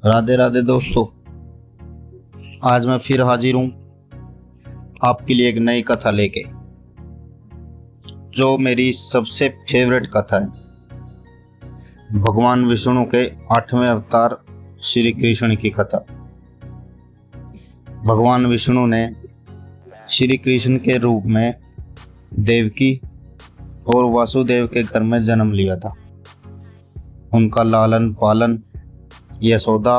राधे राधे दोस्तों, आज मैं फिर हाजिर हूँ आपके लिए एक नई कथा लेके, जो मेरी सबसे फेवरेट कथा है। भगवान विष्णु के 8वें अवतार श्री कृष्ण की कथा। भगवान विष्णु ने श्री कृष्ण के रूप में देवकी और वासुदेव के घर में जन्म लिया था। उनका लालन पालन यशोदा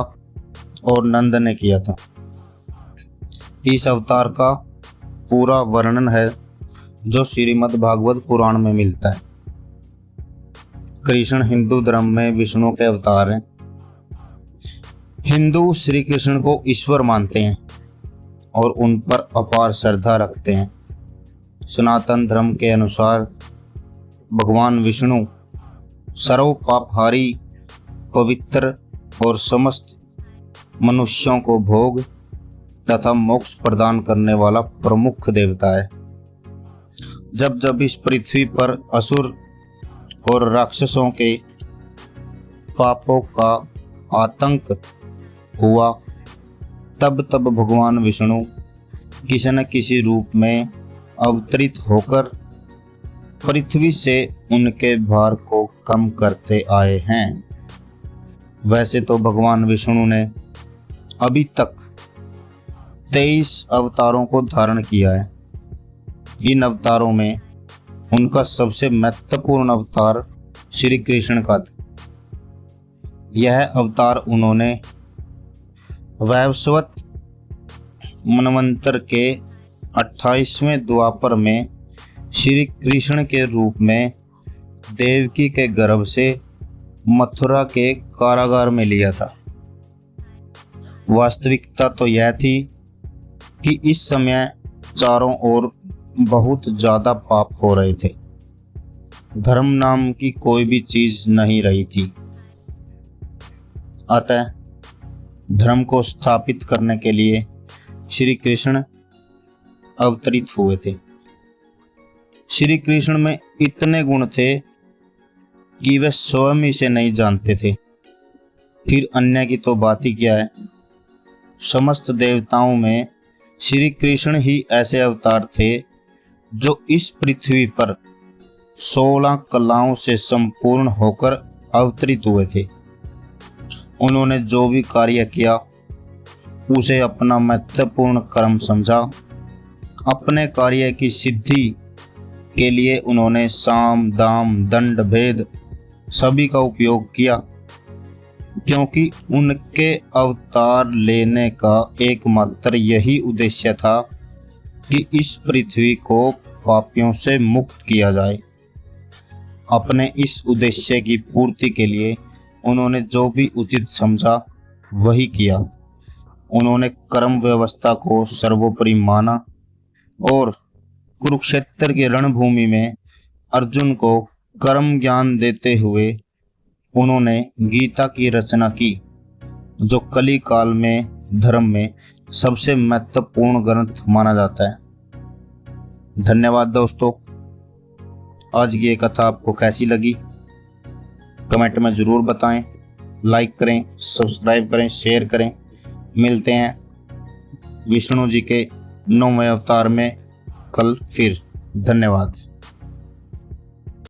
और नंद ने किया था। इस अवतार का पूरा वर्णन है जो श्रीमद् भागवत पुराण में मिलता है। कृष्ण हिंदू धर्म में विष्णु के अवतार हैं। हिंदू श्री कृष्ण को ईश्वर मानते हैं और उन पर अपार श्रद्धा रखते हैं। सनातन धर्म के अनुसार भगवान विष्णु सर्व पापहारी, पवित्र और समस्त मनुष्यों को भोग तथा मोक्ष प्रदान करने वाला प्रमुख देवता है। जब जब इस पृथ्वी पर असुर और राक्षसों के पापों का आतंक हुआ, तब तब भगवान विष्णु किसी न किसी रूप में अवतरित होकर पृथ्वी से उनके भार को कम करते आए हैं। वैसे तो भगवान विष्णु ने अभी तक 23 अवतारों को धारण किया है। इन अवतारों में उनका सबसे महत्वपूर्ण अवतार श्री कृष्ण का था। यह अवतार उन्होंने वैवस्वत मनवंतर के 28वें द्वापर में श्री कृष्ण के रूप में देवकी के गर्भ से मथुरा के कारागार में लिया था। वास्तविकता तो यह थी कि इस समय चारों ओर बहुत ज्यादा पाप हो रहे थे। धर्म नाम की कोई भी चीज नहीं रही थी। अतः धर्म को स्थापित करने के लिए श्री कृष्ण अवतरित हुए थे। श्री कृष्ण में इतने गुण थे कि वे स्वयं इसे नहीं जानते थे, फिर अन्य की तो बात ही क्या है। समस्त देवताओं में श्री कृष्ण ही ऐसे अवतार थे जो इस पृथ्वी पर 16 कलाओं से संपूर्ण होकर अवतरित हुए थे। उन्होंने जो भी कार्य किया उसे अपना महत्वपूर्ण कर्म समझा। अपने कार्य की सिद्धि के लिए उन्होंने साम दाम दंड भेद सभी का उपयोग किया, क्योंकि उनके अवतार लेने का एकमात्र यही उद्देश्य था कि इस पृथ्वी को पापियों से मुक्त किया जाए। अपने इस उद्देश्य की पूर्ति के लिए उन्होंने जो भी उचित समझा वही किया। उन्होंने कर्म व्यवस्था को सर्वोपरि माना और कुरुक्षेत्र की रणभूमि में अर्जुन को कर्म ज्ञान देते हुए उन्होंने गीता की रचना की, जो कली काल में धर्म में सबसे महत्वपूर्ण ग्रंथ माना जाता है। धन्यवाद दोस्तों। आज की ये कथा आपको कैसी लगी कमेंट में ज़रूर बताएं। लाइक करें, सब्सक्राइब करें, शेयर करें। मिलते हैं विष्णु जी के 9वें अवतार में कल फिर। धन्यवाद।